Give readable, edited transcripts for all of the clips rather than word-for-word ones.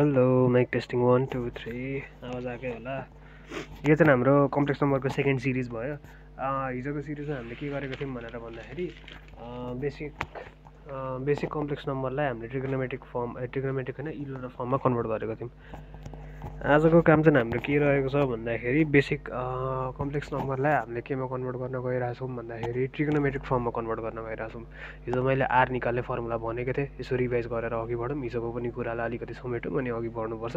Hello mic testing 1 2 3 आवाज आएकै होला। यो चाहिँ हाम्रो कम्प्लेक्स नम्बरको सेकेन्ड सिरिज भयो। हिजोको सिरिजमा हामीले के गरेको थियौँ भनेर भन्दाखेरि बेसिक कम्प्लेक्स नम्बरलाई हामीले ट्रिग्नोमेट्रिक होइन इरेगुलर फर्ममा कन्भर्ट गरेको थियौँ। आजको काम चाहिँ हाम्रो के रहेको छ भन्दाखेरि बेसिक कम्प्लेक्स नम्बरलाई हामीले केमा कन्भर्ट गर्न गइरहेछौँ भन्दाखेरि ट्रिग्नोमेट्रिक फर्ममा कन्भर्ट गर्न गइरहेछौँ। हिजो मैले आर निकाल्ने फर्मुला भनेको थिएँ, यसो रिभाइज गरेर अघि बढौँ। हिजोको पनि कुरालाई अलिकति समेटौँ अनि अघि बढ्नुपर्छ।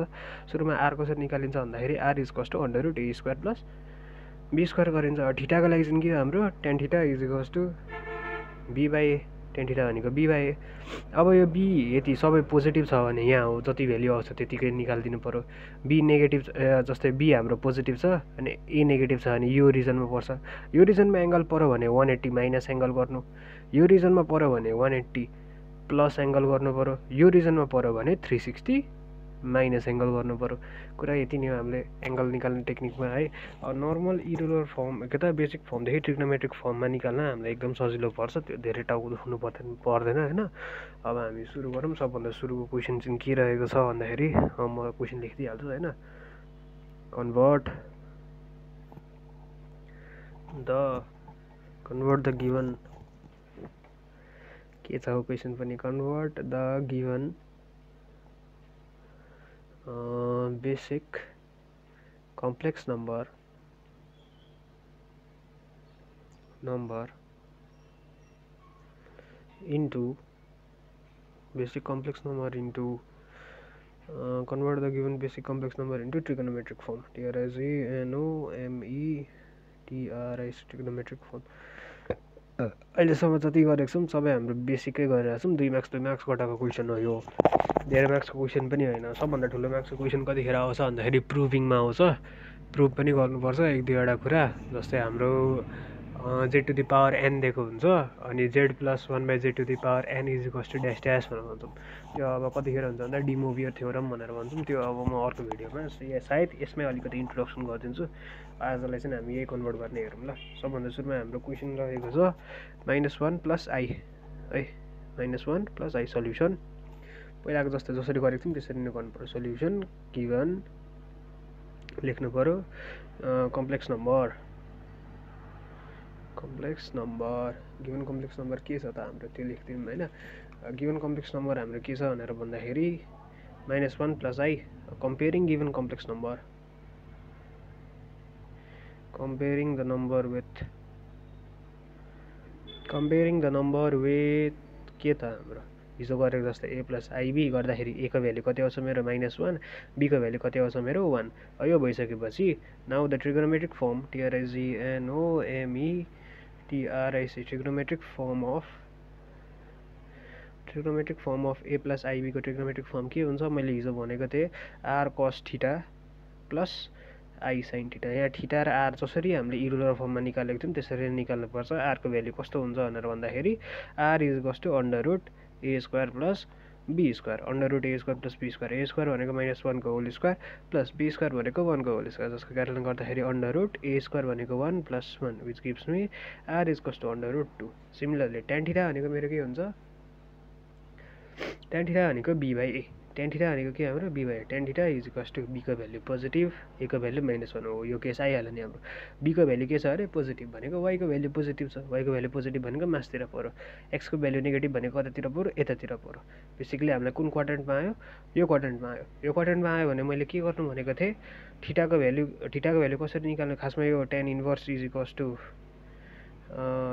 सुरुमा आर कसरी निकालिन्छ भन्दाखेरि r is equals to under root a square plus b square गरिन्छ। ठिटाको लागि चाहिँ के हाम्रो tan theta is equals to b by tan theta भनेको बी बाई ए। अब यो बी यति सबै पोजिटिभ छ भने यहाँ हो जति भ्याल्यु आउँछ त्यतिकै निकालिदिनु पऱ्यो। बी नेगेटिभ जस्तै बी हाम्रो पोजिटिभ छ अनि ए नेगेटिभ छ भने यो रिजनमा पर्छ। यो रिजनमा एङ्गल पऱ्यो भने 180 माइनस एङ्गल गर्नु, यो रिजनमा पऱ्यो भने 180 प्लस एङ्गल गर्नु पऱ्यो, यो रिजनमा पऱ्यो भने 360 माइनस एङ्गल गर्नु पऱ्यो। कुरा यति नै हो हामीले एङ्गल निकाल्ने टेक्निकमा है। नर्मल इरेगुलर फर्म के त बेसिक फर्मदेखि ट्रिग्नोमेट्रिक फर्ममा निकाल्न हामीलाई एकदम सजिलो पर्छ, त्यो धेरै टाउको दुख्नु पर्दैन होइन। अब हामी सुरु गरौँ। सबभन्दा सुरुको क्वेसन चाहिँ के रहेको छ भन्दाखेरि म क्वेसन लेखिदिइहाल्छु होइन। कन्भर्ट द गिभन के छ क्वेसन पनि, convert the given basic complex number into basic complex number into convert the given basic complex number into trigonometric form. TRIGNOMETRIC trigonometric form. अहिलेसम्म जति गरेको छौँ सबै हाम्रो बेसिकै गरिरहेको छौँ। 2 मार्क्स घटाएको क्वेसन हो यो, धेरै मार्क्सको क्वेसन पनि होइन। सबभन्दा ठुलो मार्क्सको क्वेसन कतिखेर आउँछ भन्दाखेरि प्रुभिङमा आउँछ। प्रुभ पनि गर्नुपर्छ 1-2वटा कुरा, जस्तै हाम्रो z to the power n दिएको हुन्छ अनि z plus 1/z to the power n is equals to dash dash भनेर भन्छौँ। त्यो अब कतिखेर हुन्छ भन्दा डिमोभियर थ्योरम भनेर भन्छौँ। त्यो अब म अर्को भिडियोमा सायद यसमै अलिकति इन्ट्रोडक्सन गरिदिन्छु। आजलाई चाहिँ हामी यही कन्भर्ट गर्ने हेरौँ ल। सबभन्दा सुरुमा हाम्रो क्वेसन रहेको छ -1 प्लस आई है, -1 प्लस आई सल्युसन। पहिलाको जसरी गरेको थियौँ त्यसरी नै गर्नु पर्यो। सल्युसन गिभन लेख्नु पऱ्यो complex number given complex number के छ त हाम्रो त्यो लेख्दियौँ होइन। गिभन कम्प्लेक्स नम्बर हाम्रो के छ भनेर भन्दाखेरि -1 plus I comparing given complex number, comparing the number with के त हाम्रो हिजो गरेको जस्तै ए प्लस आइबी गर्दाखेरि ए को भ्याल्यु कति आउँछ मेरो -1, बी को भ्याल्यु कति आउँछ मेरो 1। यो भइसकेपछि now the trigonometric form trigonometric form of a plus i b को ट्रिगोनोमेट्रिक फर्म के हुन्छ मैले हिजो भनेको थिएँ r cos theta plus i sine theta. यहाँ थीटा र आर जसरी हामीले इरेगुलर फर्ममा निकालेको थियौँ त्यसरी निकाल्नुपर्छ। आरको भ्याल्यु कस्तो हुन्छ भनेर भन्दाखेरि r is equals to under root a square plus b square. Under root a square plus b square, a square भनेको -1 को whole square plus b square भनेको 1 को होल स्क्वायर, जसको कारणले गर्दाखेरि अन्डर रुट ए स्क्वायर भनेको 1 + 1 which gives me r is equals to under root 2। Similarly tan theta भनेको मेरो के हुन्छ, टेन थीटा भनेको b by a, tan theta भनेको के हाम्रो b by a. Tan theta is equals to b को भ्याल्यु पोजिटिभ, ए को भ्याल्यु -1 हो। यो केस आइहाल्यो नि हाम्रो। बी को भ्याल्यु के छ अरे पोजिटिभ भनेको वाई को भ्याल्यु पोजिटिभ छ, वाई को भ्याल्यु पोजिटिभ भनेको मासतिर पऱ्यो, एक्स को भ्याल्यु नेगेटिभ भनेको कतातिर पऱ्यो यतातिर पऱ्यो। बेसिकली हामीलाई कुन क्वाड्रेन्टमा आयो, यो क्वाड्रेन्टमा आयो। यो क्वाड्रेन्टमा आयो भने मैले के गर्नु भनेको थिएँ, थीटाको भ्याल्यु कसरी निकाल्नु, खासमा यो tan inverse is equals to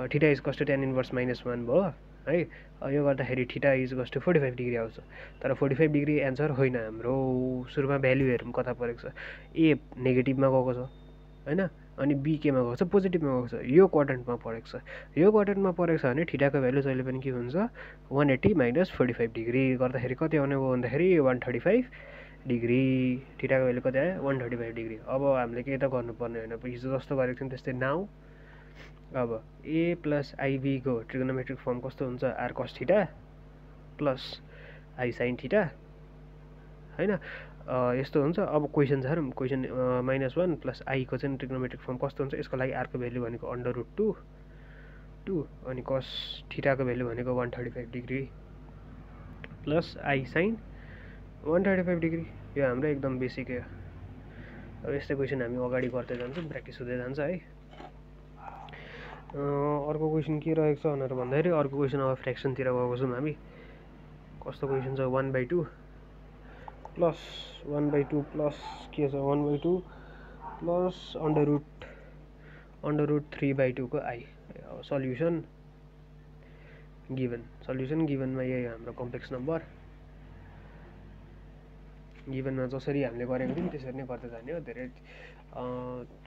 theta is equals to tan inverse -1 भयो है। यो गर्दाखेरि theta is equals to 45 degree आउँछ। तर 45 डिग्री एन्सर होइन हाम्रो। सुरुमा भ्याल्यु हेरौँ कता परेको छ, ए नेगेटिभमा गएको छ होइन, अनि बी केमा गएको छ पोजिटिभमा गएको छ, यो क्वाड्रेन्टमा परेको छ। यो क्वाड्रेन्टमा परेको छ भने थीटाको भ्याल्यु जहिले पनि के हुन्छ 180 माइनस 45 डिग्री गर्दाखेरि कति आउने भयो भन्दाखेरि 135 डिग्री। थीटाको भ्याल्यु कति आयो 135 डिग्री। अब हामीले केही त गर्नुपर्ने होइन, हिजो जस्तो गरेको थियौँ त्यस्तै। नाउ अब ए प्लस आइबी को ट्रिगोनोमेट्रिक फर्म कस्तो हुन्छ, r cos theta plus i sine theta होइन, यस्तो हुन्छ। अब क्वेसन छ क्वेसन -1 प्लस आई को चाहिँ ट्रिगोनोमेट्रिक फर्म कस्तो हुन्छ, यसको लागि आरको भ्याल्यु भनेको अन्डर रुट 2 अनि कस थीटाको भ्याल्यु भनेको 135 degree plus i sine 135 degree यो हाम्रो एकदम बेसिक हो। अब यस्तै क्वेसन हामी अगाडि गर्दै जान्छौँ, प्र्याक्टिस हुँदै जान्छ है। अर्को क्वेसन के रहेको छ भनेर भन्दाखेरि अर्को क्वेसन अब फ्रेक्सनतिर गएको छौँ हामी। कस्तो क्वेसन छ 1/2 प्लस 1/2 प्लस के छ 1/2 प्लस अन्डर रुट 3/2 को आई। सल्युसन गिभनमा यही हाम्रो कम्प्लेक्स नम्बर गिभनमा जसरी हामीले गरेको थियौँ त्यसरी नै गर्दै जाने हो। धेरै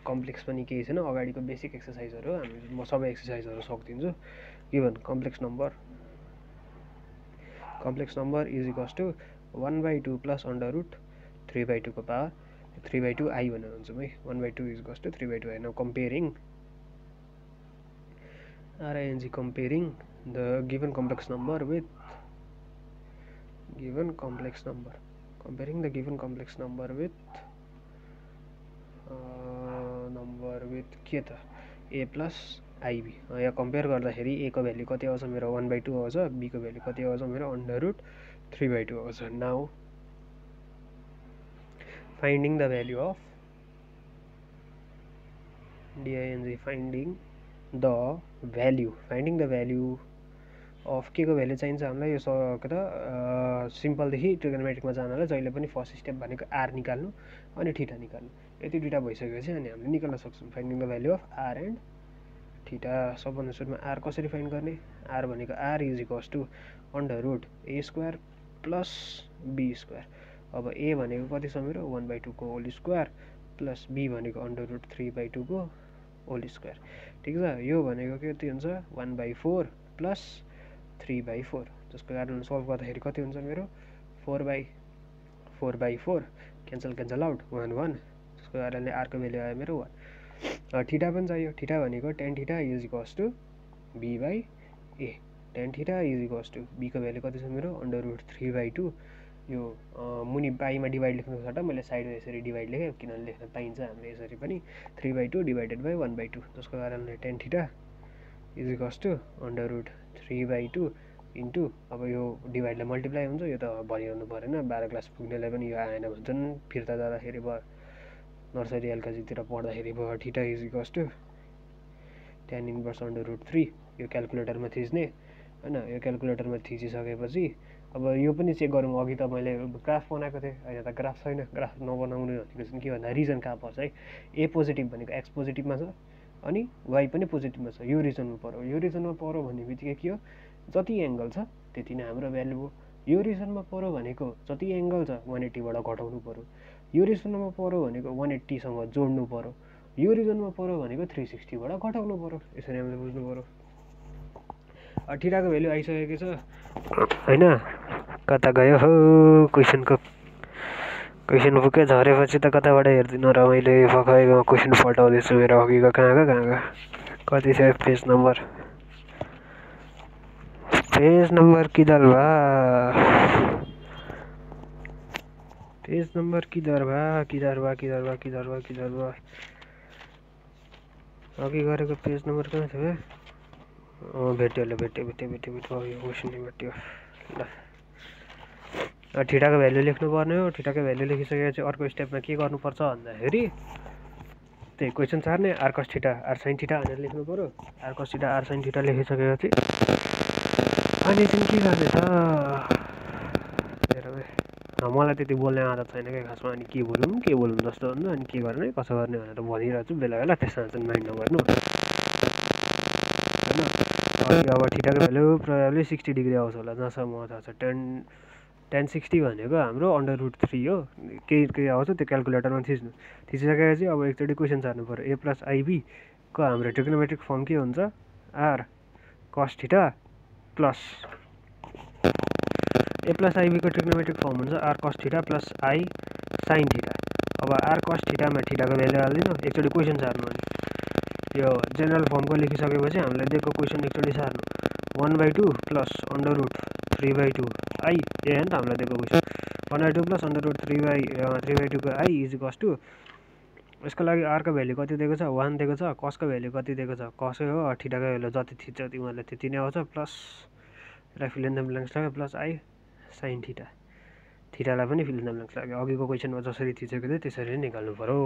कम्प्लेक्स पनि केही छैन, अगाडिको बेसिक एक्सर्साइजहरू हो। म सबै एक्सर्साइजहरू सकिदिन्छु। Given complex number is equals to 1/2 plus under root 3/2 को पावर 3/2 आई भनेर हुन्छौँ है। 1/2 is equals to 3/2 i. Now comparing comparing the given complex number with के त a प्लस आइबी। यहाँ कम्पेयर गर्दाखेरि a को भ्याल्यु कति आउँछ मेरो 1/2 आउँछ, b को भ्याल्यु कति आउँछ मेरो अन्डर रुट 3/2 आउँछ। Now finding the value of finding the value of के को भ्याल्यु चाहिन्छ हामीलाई। यो के त सिम्पलदेखि ट्रिगोनोमेट्रिकमा जानलाई जहिले पनि फर्स्ट स्टेप भनेको आर निकाल्नु अनि थीटा निकाल्नु। यति दुईवटा भइसकेपछि अनि हामीले निकाल्न सक्छौँ finding the value of r and theta. सबभन्दा सुरुमा आर कसरी फाइन्ड गर्ने। आर भनेको r is equals to under root a square plus b square. अब ए भनेको कति छ मेरो 1/2 को होल स्क्वायर प्लस बी भनेको अन्डर रुट 3/2 को होल स्क्वायर। ठिक छ। यो भनेको कति हुन्छ 1/4 प्लस 3/4, जसको कारण सल्भ गर्दाखेरि कति हुन्छ मेरो 4/4 क्यान्सल आउट 1 1, जसको कारणले आरको भ्याल्यु आयो मेरो 1। थीटा पनि चाहियो। थीटा भनेको tan theta is equals to b/a। tan theta is equals to b को भ्याल्यु कति छ मेरो अन्डर रुट 3/2। यो मुनि पाइमा डिभाइड लेख्नुको सट्टा मैले साइडमा यसरी डिभाइड लेखेँ, किनभने लेख्न पाइन्छ हामीले यसरी पनि 3/2 डिभाइडेड बाई 1/2, जसको कारणले tan theta is equals to under root 3/2 into अब यो डिभाइडलाई मल्टिप्लाई हुन्छ। यो त भनिरहनु परेन, 12 क्लास पुग्नेलाई पनि यो आएन भन्छन्। फिर्ता जाँदाखेरि भयो नर्सरी एलकेजीतिर पढ्दाखेरि भयो theta is equals to tan inverse under root 3। यो क्यालकुलेटरमा थिच्ने होइन। यो क्यालकुलेटरमा थिचिसकेपछि अब यो पनि चेक गरौँ। अघि त मैले ग्राफ बनाएको थिएँ, अहिले त ग्राफ छैन। ग्राफ नबनाउने भनेको चाहिँ के भन्दा रिजन कहाँ पर्छ है। ए पोजिटिभ भनेको एक्स पोजिटिभमा छ अनि वाइ पनि पोजिटिभमा छ। यो रिजनमा पऱ्यो। यो रिजनमा पऱ्यो भन्ने बित्तिकै के हो जति एङ्गल छ त्यति नै हाम्रो भ्यालु हो। यो रिजनमा पऱ्यो भनेको जति एङ्गल छ 180बाट घटाउनु पऱ्यो। यो रिजनमा पऱ्यो भनेको 180सँग जोड्नु पऱ्यो। यो रिजनमा पऱ्यो भनेको 360बाट घटाउनु पऱ्यो। यसरी हामीले बुझ्नु पऱ्यो। थीटाको भ्याल्यु आइसकेको छ होइन। कता गयो हो क्वेसन बुकै झरेपछि त कताबाट हेर्दिनँ र मैले भर्खरैमा क्वेसन पल्टाउँदैछु मेरो अघिको कहाँ कति छ पेज नम्बर किधर भा अघि गरेको पेज नम्बर कहाँ थियो। भेट्यो यो क्वेसन भेट्यो ल। थीटाको भ्याल्यु लेख्नुपर्ने हो। थीटाको भ्याल्यु लेखिसकेपछि अर्को स्टेपमा के गर्नुपर्छ भन्दाखेरि त्यही क्वेसन सार्ने are cos theta are sine theta भनेर लेख्नु पऱ्यो। Are cos theta are sine theta लेखिसकेपछि अनि चाहिँ के गर्ने त मलाई त्यति बोल्ने आदत छैन क्या खासमा। अनि के बोलौँ जस्तो हुन्छ। अनि के गर्ने कसो गर्ने भनेर भनिरहेको छु बेला बेला, त्यसमा चाहिँ माइन्ड नगर्नु होइन। अब थीटाको भ्याल्यु प्रोबेबली 60 डिग्री आउँछ होला जहाँसम्म मलाई थाहा छ। tan 60 भनेको हाम्रो अन्डर रुट 3 हो। के आउँछ त्यो क्यालकुलेटरमा थिचिसकेपछि अब एकचोटि क्वेसन सार्नु पऱ्यो। ए प्लस आइबी को हाम्रो ट्रिग्नोमेट्रिक फर्म के हुन्छ r cos theta plus a plus आइबीको ट्रिग्नोमेट्रिक फर्म हुन्छ r cos theta plus i sine theta. अब आर कस थीटामा थीटाको भ्याल्यु हालिदिनु, एकचोटि क्वेसन सार्नु। अनि यो जेनरल फर्मको लेखिसकेपछि हामीलाई दिएको क्वेसन एकचोटि सार्नु 1/2 प्लस अन्डर रुट 3/2 आई। ए हो नि त हामीलाई दिएको क्वेसन 1/2 प्लस अन्डर रुट 3/2 को आई इज इक्वल्स टु यसको लागि आरको भ्याल्यु कति दिएको छ 1 दिएको छ। कसको भ्याल्यु कति दिएको छ कसै हो। थीटाको भ्याल्यु जति थिच्छ तिमीहरूले त्यति नै आउँछ प्लस यसलाई फिल इन द ब्ल्याङ्क्स लाग्यो प्लस आई साइन थीटा। थीटालाई पनि फिल इन द ब्ल्याङ्क्स लाग्यो अघिको क्वेसनमा जसरी थिचेको थियो त्यसरी नै निकाल्नु पर्यो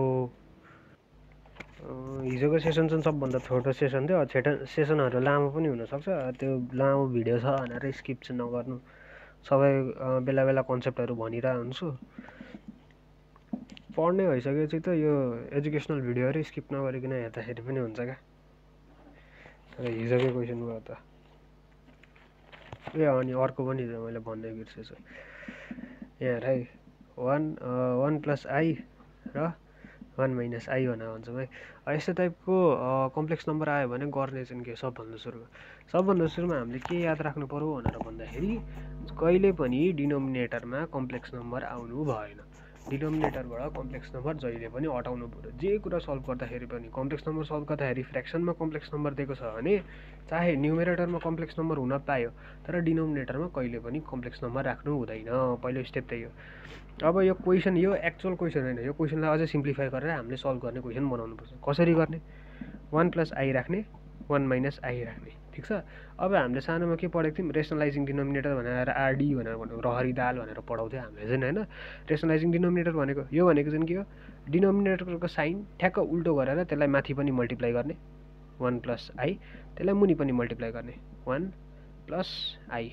हिजोको सेसन चाहिँ सबभन्दा छोटो सेसन थियो सेसनहरू लामो पनि हुनसक्छ त्यो लामो भिडियो छ भनेर स्किप चाहिँ नगर्नु सबै बेला बेला कन्सेप्टहरू भनिरहेको हुन्छु पढ्ने भइसकेपछि त यो एजुकेसनल भिडियोहरू स्किप नगरिकन हेर्दाखेरि पनि हुन्छ क्या तर हिजोकै क्वेसन भयो त अनि अर्को पनि मैले भन्दै बिर्सेछु यहाँ है 1 प्लस आई र 1 माइनस आई भनेर भन्छौँ है यस्तो टाइपको कम्प्लेक्स नम्बर आयो भने गर्ने चाहिँ के सबभन्दा सुरुमा हामीले के याद राख्नु पर्यो भनेर भन्दाखेरि कहिले पनि डिनोमिनेटरमा कम्प्लेक्स नम्बर आउनु भएन डिनोमिनेटरबाट कम्प्लेक्स नम्बर जहिले पनि हटाउनु पर्यो जे कुरा सल्भ गर्दाखेरि पनि कम्प्लेक्स नम्बर सल्भ गर्दाखेरि फ्र्याक्सनमा कम्प्लेक्स नम्बर दिएको छ भने चाहे न्युमेरेटरमा कम्प्लेक्स नम्बर हुन पायो तर डिनोमिनेटरमा कहिले पनि कम्प्लेक्स नम्बर राख्नु हुँदैन पहिलो स्टेप त्यही हो अब यो क्वेसन यो एक्चुअल क्वेसन होइन यो क्वेसनलाई अझै सिम्प्लिफाई गरेर हामीले सल्भ गर्ने क्वेसन बनाउनुपर्छ कसरी गर्ने 1 प्लस आई राख्ने 1 माइनस आई राख्ने ठिक छ अब हामीले सानोमा के पढेको थियौँ रेसनलाइजिङ डिनोमिनेटर भनेर आरडी भनेर भन्नु रहरी दाल भनेर पढाउँथ्यो हामीले चाहिँ होइन रेसनलाइजिङ डिनोमिनेटर भनेको चाहिँ के हो डिनोमिनेटरको साइन ठ्याक्क उल्टो गरेर त्यसलाई माथि पनि मल्टिप्लाई गर्ने 1 प्लस आई त्यसलाई मुनि पनि मल्टिप्लाई गर्ने 1 प्लस आई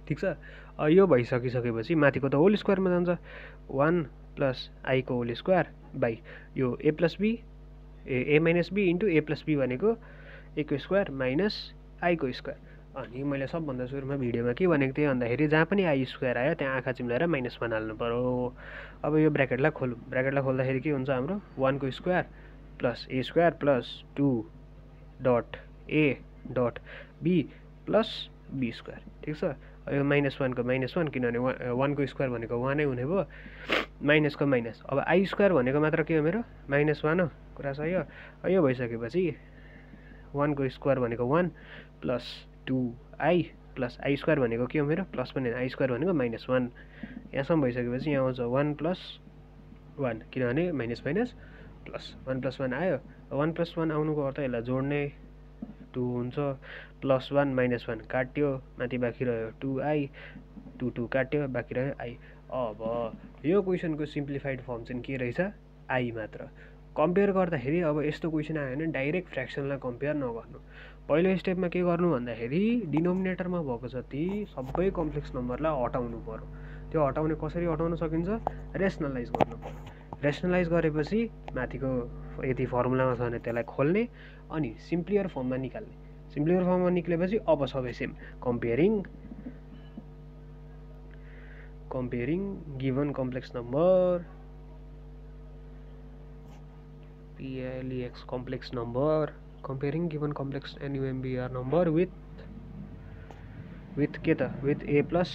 ठिक छ यो भइसकिसकेपछि माथिको त होल स्क्वायरमा जान्छ 1 प्लस आईको होल स्क्वायर बाई यो a plus b a minus b into a plus b भनेको ए को स्क्वायर माइनस आईको स्क्वायर अनि मैले सबभन्दा सुरुमा भिडियोमा के भनेको थिएँ भन्दाखेरि जहाँ पनि आई स्क्वायर आयो त्यहाँ आँखा चिम्लाएर माइनस वान हाल्नु पर्यो अब यो ब्र्याकेटलाई खोल्दाखेरि के हुन्छ हाम्रो 1 को square plus a square plus 2 dot a dot b plus b square ठिक छ यो -1 को -1 किनभने 1 को स्क्वायर भनेको 1 नै हुने भयो माइनस को माइनस अब आई स्क्वायर भनेको मात्र के हो मेरो -1 हो कुरा सही हो यो भइसकेपछि 1 को स्क्वायर भनेको 1 plus 2i plus I square भनेको के हो मेरो प्लस पनि आई स्क्वायर भनेको -1 यहाँसम्म भइसकेपछि यहाँ आउँछ 1 प्लस 1 किनभने माइनस माइनस प्लस 1 प्लस 1 आयो 1 प्लस 1 आउनुको अर्थ यसलाई जोड्ने 2 हुन्छ प्लस 1 माइनस 1 काट्यो माथि बाँकी रह्यो 2i 2 काट्यो बाँकी रह्यो आई अब यो क्वेसनको सिम्प्लिफाइड फर्म चाहिँ के रहेछ आई मात्र कम्पेयर गर्दाखेरि अब यस्तो क्वेसन आयो भने डाइरेक्ट फ्र्याक्सनलाई कम्पेयर नगर्नु पहिलो स्टेपमा के गर्नु भन्दाखेरि डिनोमिनेटरमा भएको जति सबै कम्प्लेक्स नम्बरलाई हटाउनु पर्यो त्यो हटाउने कसरी हटाउन सकिन्छ रेसनलाइज गर्नु पर्यो रेसनलाइज गरेपछि माथिको यदि फर्मुलामा छ भने त्यसलाई खोल्ने अनि सिम्प्लियर फर्ममा निकाल्ने सिम्प्लियर फर्ममा निक्लेपछि अब सबै same comparing given complex number PLEX complex number comparing given complex NUMBR number with के त with a plus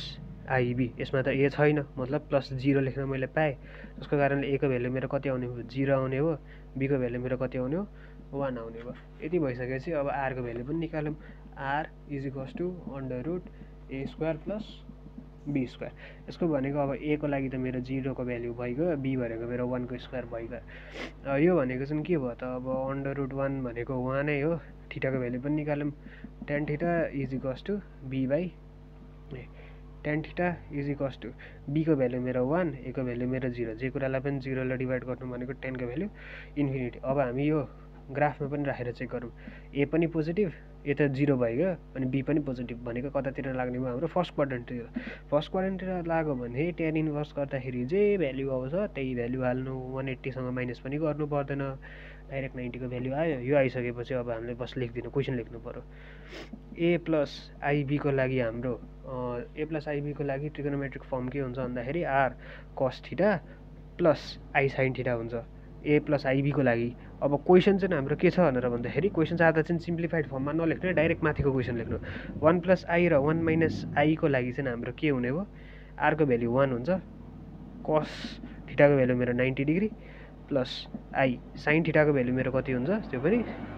IB यसमा त a छैन मतलब प्लस 0 लेख्न मैले पाएँ त्यसको कारणले a को भ्यालु मेरो कति आउने हो 0 आउने हो b को भ्यालु मेरो कति आउने हो 1 आउने भयो यति भइसकेपछि अब r को भ्यालु पनि निकालौँ r = a square plus b square यसको भनेको अब a को लागि त मेरो 0 को भ्यालु भइगयो b भनेको मेरो 1 को स्क्वायर भइगयो यो भनेको चाहिँ के भयो त अब √1 भनेको 1 नै हो थीटाको भ्यालु पनि निकालौँ tan theta = b by tan theta = b को भ्यालु मेरो 1 a को भ्यालु मेरो 0 जे कुरालाई पनि 0 ले डिभाइड गर्नु भनेको tan को भ्यालु इन्फिनिटी अब हामी यो ग्राफमा पनि राखेर चेक गरौँ a पनि पोजिटिभ ए त 0 भइगयो अनि b पनि पोजिटिभ भनेको कतातिर लाग्ने भयो हाम्रो फर्स्ट क्वाड्रेन्टतिर लाग्यो भने tan इन्भर्स गर्दाखेरि जे भ्यालु आउँछ त्यही भ्यालु हाल्नु 180 सँग माइनस पनि गर्नु पर्दैन डाइरेक्ट 90 को भ्यालु आयो यो आइसकेपछि अब हामीले बस लेख्दिनु क्वेसन लेख्नु पर्यो a प्लस आइबी को लागि हाम्रो a प्लस आइबी को लागि ट्रिगोनोमेट्रिक फर्म के हुन्छ भन्दाखेरि r cos theta plus i sin theta हुन्छ a प्लस आइबी को लागि अब क्वेसन चाहिँ हाम्रो के छ भनेर भन्दाखेरि क्वेसन चाहिँ आधा चाहिँ सिम्प्लिफाइड फर्ममा नलेख्ने डाइरेक्ट माथिको क्वेसन लेख्नु 1 प्लस आई र 1 माइनस आई को लागि चाहिँ हाम्रो के हुने भयो r को भ्यालु 1 हुन्छ cos थीटाको भ्यालु मेरो 90 डिग्री प्लस आई sin थीटाको भ्यालु मेरो कति हुन्छ त्यो पनि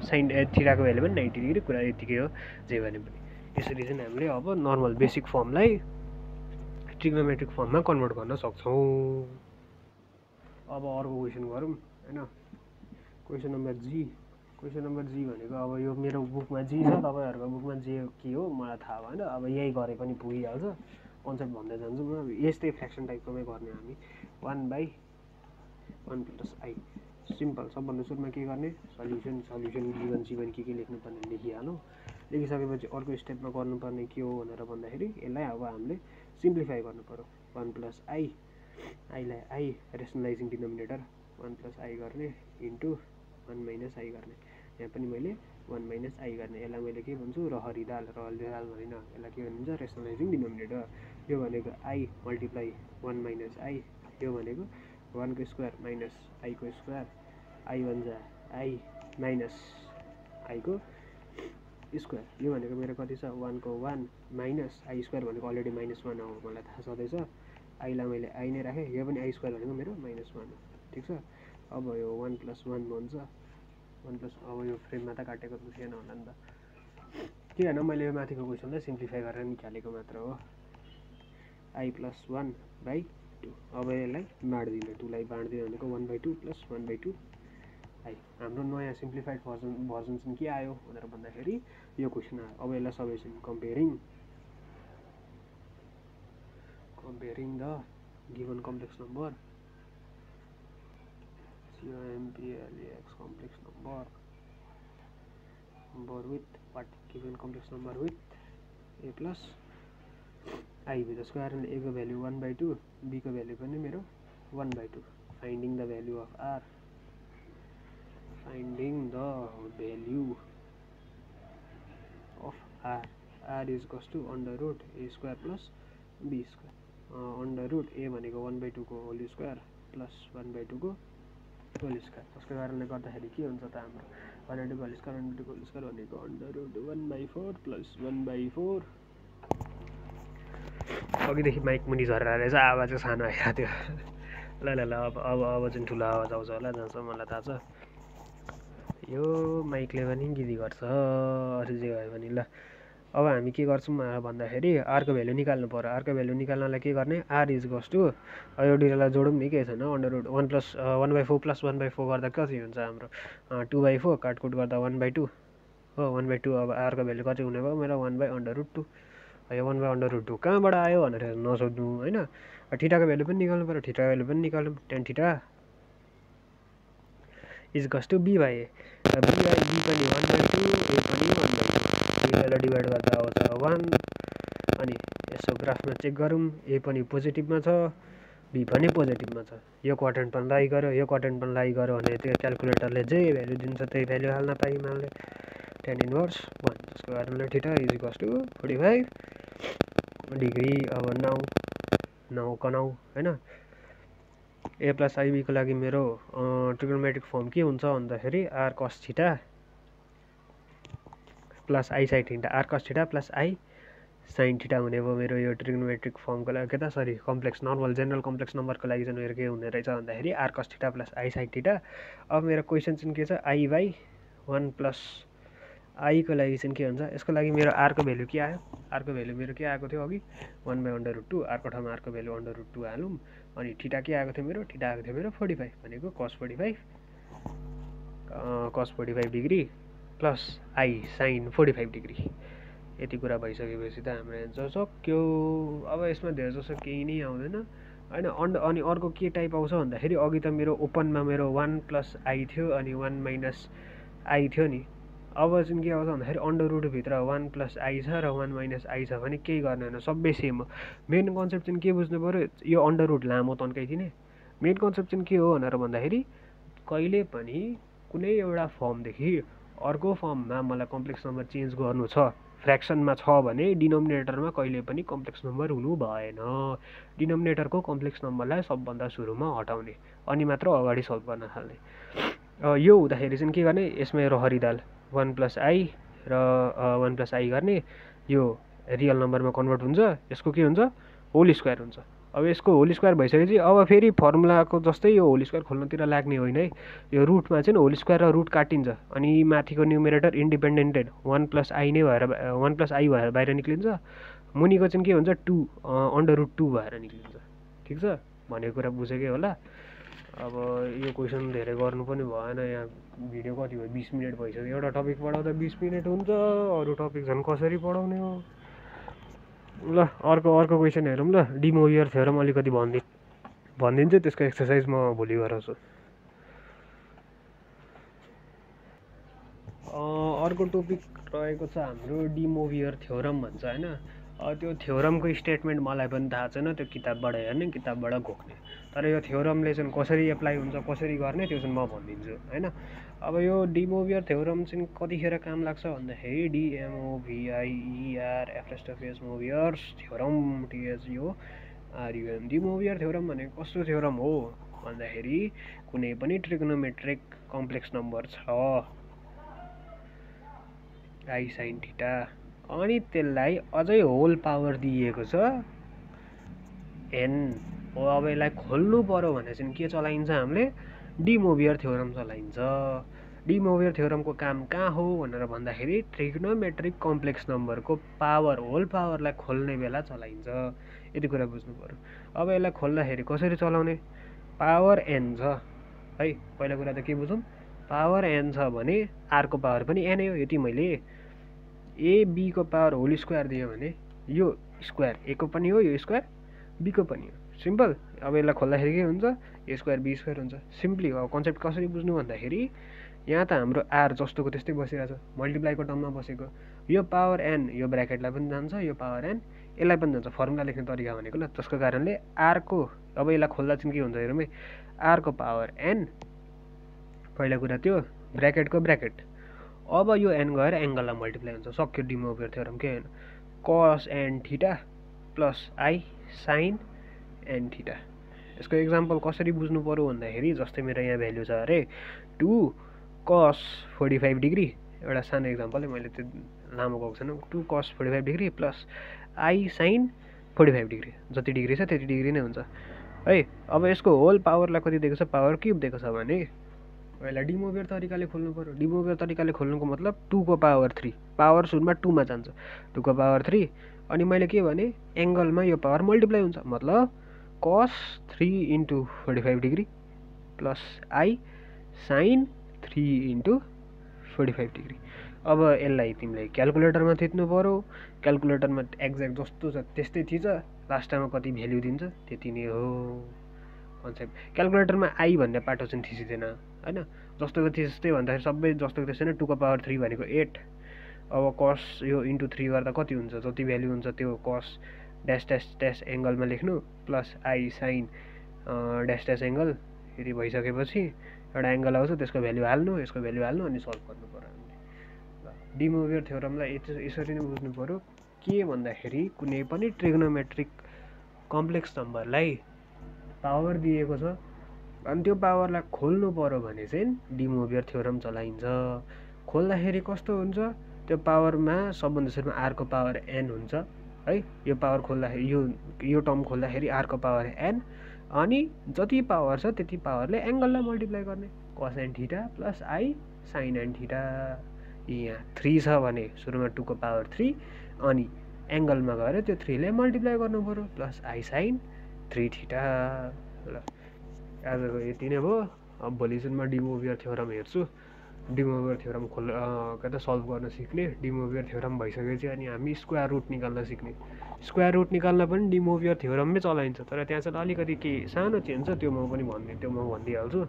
sin थीटाको भ्यालु पनि 90 डिग्री कुरा यतिकै हो जे भने पनि यसरी चाहिँ हामीले अब नर्मल बेसिक फर्मलाई ट्रिगोनोमेट्रिक फर्ममा कन्भर्ट गर्न सक्छौं अब अर्को क्वेसन गरौँ हैन क्वेसन नम्बर जी भनेको अब यो मेरो बुकमा जी छ तपाईहरुको बुकमा जे के हो मलाई थाहा भएन अब यही गरे पनि पुगिहाल्छ कन्सेप्ट भन्दै जान्छौँ। यस्तै फ्र्याक्सन टाइपकोमै गर्ने हामी 1/1 + i सिम्पल। सबभन्दा सुरुमा के गर्ने सल्युसन गिभन सिभन के लेख्नुपर्ने लेखिहालौँ। लेखिसकेपछि अर्को स्टेपमा गर्नुपर्ने के हो भनेर भन्दाखेरि यसलाई अब हामीले सिम्प्लिफाई गर्नु पर्यो। 1 + i लाई i रेसनलाइजिङ डिनोमिनेटर 1 + i गर्ने इन्टु 1 - i गर्ने। यहाँ पनि मैले 1 - i गर्ने। यसलाई मैले के भन्छु रहरी दाल भनिन, यसलाई के भनिन्छ रेसनलाइजिङ डिनोमिनेटर। यो भनेको i × 1 - i, यो भनेको 1 को स्क्वायर माइनस i को स्क्वायर, i 1 जा i माइनस i को स्क्वायर। यो भनेको मेरो कति छ 1 को 1 माइनस i स्क्वायर भनेको अलरेडी -1 हो मलाई थाहा छँदैछ। i लाई मैले i नै राखेँ, यो पनि i स्क्वायर भनेको मेरो -1 हो। ठिक छ। अब यो 1 + 1 भन्छ 1 + अब यो फ्रेममा त काटेको थिएन होला नि त, के होइन मैले यो माथिको क्वेसनलाई सिम्प्लिफाई गरेर निकालेको मात्र हो। i + 1/2। अब यसलाई बाँड्दिनँ, 2 लाई बाँड्दिनँ भनेको 1/2 + 1/2 i। हाम्रो नयाँ सिम्प्लिफाइड भर्जन चाहिँ के आयो भनेर भन्दाखेरि यो क्वेसन आयो। अब यसलाई सबै चाहिँ comparing the given complex number COMPLEX complex number with what given complex number with a plus i जसको कारण a को भ्यालु 1/2, b को भ्यालु पनि मेरो 1/2। Finding the value of r, r is equals to √ a square plus b square. √ a भनेको 1/2 को whole square plus 1/2 को whole square. त्यसको कारणले गर्दाखेरि के हुन्छ त हाम्रो 1/2 को होल स्क्वायर भनेको √1/4 प्लस 1/4। अघिदेखि माइक मुनि झरेर रहेछ, आवाज चाहिँ सानो आइरहेको थियो। ल अब चाहिँ ठुलो आवाज आउँछ होला जहाँसम्म मलाई थाहा छ। यो माइकले पनि गिदी गर्छ अरू जे भयो भने। ल अब हामी के गर्छौँ भन्दाखेरि आरको भ्यालु निकाल्नु पर्यो। आरको भ्यालु निकाल्नलाई के गर्ने r इज इक्वल्स टु यो दुईटालाई जोडौँ नि, केही छैन। √1 + 1/4 + 1/4 गर्दा कति हुन्छ हाम्रो 2/4, काटकुट गर्दा 1/2 हो 1/2। अब आरको भ्यालु कति हुने भयो मेरो 1/√2। यो 1/√2 कहाँबाट आयो भनेर नसोध्नु होइन। ठिटाको भ्यालु पनि निकाल्नु पर्यो, ठिटाको भ्यालु पनि निकालौँ। tan θ is equals to b/a। b पनि 1/2, a पनि 1/2। दुईटालाई डिभाइड गर्दा आउँछ 1। अनि यसो ग्राफमा चेक गरौँ, a पनि पोजिटिभमा छ, b पनि पोजिटिभमा छ। यो क्वाड्रेन्ट पनि लाई गऱ्यो, यो क्वाड्रेन्ट पनि लाई गऱ्यो भने त्यो क्यालकुलेटरले जे भ्यालु दिन्छ त्यही भ्यालु हाल्न पायौँ हामीले tan 1 जसको कारणले θ इज इक्वल्स टु 45 डिग्री। अब 9 होइन। a + ib को लागि मेरो ट्रिग्नोमेट्रिक फर्म के हुन्छ भन्दाखेरि r cos θ plus i sin θ, r cos θ plus i sin θ हुने भयो मेरो यो ट्रिग्नोमेट्रिक फर्मको लागि। के त sorry complex normal general complex नम्बरको लागि चाहिँ मेरो के हुने रहेछ भन्दाखेरि r cos θ plus i sin θ। अब मेरो क्वेसन चाहिँ के छ i/1 + i को लागि चाहिँ के हुन्छ, यसको लागि मेरो r को भ्यालु के आयो, r को भ्यालु मेरो के आएको थियो अघि 1/√2। r को ठाउँमा r को भ्यालु √2 हालौँ। अनि θ के आएको थियो मेरो, θ आएको थियो मेरो 45 भनेको cos 45 degree plus i sin 45 degree. यति कुरा भइसकेपछि त हाम्रो एन्सर सक्यो। अब यसमा धेरै जसो केही नै आउँदैन होइन। अनि अर्को के टाइप आउँछ भन्दाखेरि अघि त मेरो ओपनमा मेरो 1 + i थियो अनि 1 - i थियो नि। अब चाहिँ के आउँछ भन्दाखेरि √ भित्र 1 + i छ र 1 - i छ भने केही गर्ने होइन, सबै सेम हो। मेन कन्सेप्ट चाहिँ के बुझ्नु पऱ्यो, यो √ लामो तन्काइदिने। मेन कन्सेप्ट चाहिँ के हो भनेर भन्दाखेरि कहिले पनि कुनै एउटा फर्मदेखि अर्को फर्ममा मलाई कम्प्लेक्स नम्बर चेन्ज गर्नु छ, फ्र्याक्सनमा छ भने डिनोमिनेटरमा कहिले पनि कम्प्लेक्स नम्बर हुनु भएन। डिनोमिनेटरको कम्प्लेक्स नम्बरलाई सबभन्दा सुरुमा हटाउने अनि मात्र अगाडि सल्भ गर्न थाल्ने। यो हुँदाखेरि चाहिँ के गर्ने, यसमा रहरी दाल 1 + i र 1 + i गर्ने। यो रियल नम्बरमा कन्भर्ट हुन्छ, यसको के हुन्छ होल स्क्वायर हुन्छ। अब यसको होल स्क्वायर भइसकेपछि अब फेरि फर्मुलाको जस्तै यो होल स्क्वायर खोल्नतिर लाग्ने होइन है। यो रुटमा चाहिँ होल स्क्वायर र रुट काटिन्छ अनि माथिको न्युमेरेटर इन्डिपेन्डेन्टेड 1 + i नै भएर 1 + i भएर बाहिर निक्लिन्छ। मुनिको चाहिँ के हुन्छ 2 √2 भएर निक्लिन्छ। ठिक छ, भनेको कुरा बुझेकै होला। अब यो क्वेसन धेरै गर्नु पनि भएन, यहाँ भिडियो कति भयो 20 मिनट भइसक्यो। एउटा टपिक पढाउँदा 20 मिनट हुन्छ, अरू टपिक झन् कसरी पढाउने हो। ल अर्को क्वेसन हेरौँ ल। डी मोभियर थ्योरम अलिकति भनिदिन्छु, त्यसको एक्सर्साइज म भोलि गराउँछु। अर्को टपिक रहेको छ हाम्रो डी मोभियर थ्योरम भन्छ होइन। त्यो थ्योरमको स्टेटमेन्ट मलाई पनि थाहा छैन, त्यो किताबबाट हेर्ने किताबबाट घोक्ने। तर यो थ्योरमले चाहिँ कसरी एप्लाई हुन्छ कसरी गर्ने त्यो चाहिँ म भनिदिन्छु होइन। अब यो डी मोभियर थ्योरम चाहिँ कतिखेर काम लाग्छ भन्दाखेरि DMOVIER Moivre's theorem THEORUM। De Moivre theorem भनेको कस्तो थ्योरम हो भन्दाखेरि कुनै पनि ट्रिग्नोमेट्रिक कम्प्लेक्स नम्बर छ I sin थीटा अनि त्यसलाई अझै होल पावर दिएको छ n हो। अब यसलाई खोल्नु पर्यो भने चाहिँ के चलाइन्छ हामीले डी मोभियर थ्योरम चलाइन्छ। डी मोभियर थ्योरमको काम कहाँ हो भनेर भन्दाखेरि ट्रिग्नोमेट्रिक कम्प्लेक्स नम्बरको पावर होल पावरलाई खोल्ने बेला चलाइन्छ। यति कुरा बुझ्नु पर्यो। अब यसलाई खोल्दाखेरि कसरी चलाउने, पावर n छ है। पहिला कुरा त के बुझौँ, पावर n छ भने r को पावर पनि n हो। यति मैले ए बी को पावर होल स्क्वायर दियो भने यो स्क्वायर ए को पनि हो, यो स्क्वायर बी को पनि हो। सिम्पल। अब यसलाई खोल्दाखेरि के हुन्छ, ए स्क्वायर बी स्क्वायर हुन्छ। सिम्पली अब कन्सेप्ट कसरी बुझ्नु भन्दाखेरि यहाँ त हाम्रो आर जस्तोको त्यस्तै बसिरहेको छ, मल्टिप्लाईको टर्ममा बसेको। यो पावर एन यो ब्राकेटलाई पनि जान्छ, यो पावर एन यसलाई पनि जान्छ। फर्मुला लेख्ने तरिका भनेको ल, त्यसको कारणले आरको अब यसलाई खोल्दा चाहिँ के हुन्छ हेरौँ है, आरको पावर एन पहिला कुरा त्यो ब्राकेटको ब्राकेट। अब यो एन गएर एङ्गललाई मल्टिप्लाई हुन्छ, सक्यो डी मोभियर थ्योरम। के होइन, cos n theta plus i sine n theta. यसको इक्जाम्पल कसरी बुझ्नु पर्यो भन्दाखेरि जस्तै मेरो यहाँ भ्याल्यु छ अरे 2 cos 45 डिग्री। एउटा सानो इक्जाम्पल है, मैले त्यो लामो गएको छैन। 2 cos 45 degree plus i sine 45 degree. जति डिग्री छ त्यति डिग्री नै हुन्छ है। अब यसको होल पावरलाई कति दिएको छ, पावर क्युब दिएको छ भने यसलाई डी मोभियर तरिकाले खोल्नु पर्यो। डी मोभियर तरिकाले खोल्नुको मतलब 2 को पावर 3, पावर सुरुमा 2 मा जान्छ, 2 को पावर 3। अनि मैले के भने एङ्गलमा यो पावर मल्टिप्लाई हुन्छ, मतलब cos 3 into 45 degree plus i sine 3 into 45 degree. अब यसलाई तिमीले क्यालकुलेटरमा थिच्नु पर्यो। क्यालकुलेटरमा एक्ज्याक्ट जस्तो छ त्यस्तै थिच, लास्टमा कति भ्याल्यु दिन्छ त्यति नै हो कन्सेप्ट। क्यालकुलेटरमा आई भन्ने पाटो चाहिँ थिचिँदैन होइन। जस्तोको त्यस्तै भन्दाखेरि सबै जस्तोको त्यस्तै नै। 2 को पावर 3 भनेको 8। अब कस यो इन्टु 3 गर्दा कति हुन्छ, जति भ्याल्यु हुन्छ त्यो कस ड्यास ड्यास ड्यास एङ्गलमा लेख्नु plus i sine dash dash angle. यदि भइसकेपछि एउटा एङ्गल आउँछ, त्यसको भ्याल्यु हाल्नु, यसको भ्याल्यु हाल्नु, अनि सल्भ गर्नु पर्यो हामीले। डी मोभियर थ्योरमलाई यसरी नै बुझ्नु पर्यो। के भन्दाखेरि कुनै पनि ट्रिग्नोमेट्रिक कम्प्लेक्स नम्बरलाई पावर दिएको छ अनि त्यो पावरलाई खोल्नु पर्यो भने चाहिँ डी मोभियर थ्योरम चलाइन्छ। खोल्दाखेरि कस्तो हुन्छ, त्यो पावरमा सबभन्दा सुरुमा आरको पावर एन हुन्छ है। यो पावर खोल्दाखेरि यो टर्म खोल्दाखेरि आरको पावर एन, अनि जति पावर छ त्यति पावरले एङ्गललाई मल्टिप्लाई गर्ने, cos n theta plus i sine n theta. यहाँ 3 छ भने सुरुमा 2 को पावर 3, अनि एङ्गलमा गएर त्यो 3 ले मल्टिप्लाई गर्नु पर्यो प्लस आई साइन 3 थीटा। ल आजको यति नै भयो। अब भोलि चाहिँ म डी मोभियर थ्योरम हेर्छु। डी मोभियर थ्योरम सल्भ गर्न सिक्ने। डी मोभियर थ्योरम भइसकेपछि अनि हामी स्क्वायर रुट निकाल्न सिक्ने। स्क्वायर रुट निकाल्न पनि डी मोभियर थ्योरममै चलाइन्छ, तर त्यहाँ चाहिँ अलिकति के सानो चेन्ज छ, त्यो म पनि त्यो म भनिदिइहाल्छु।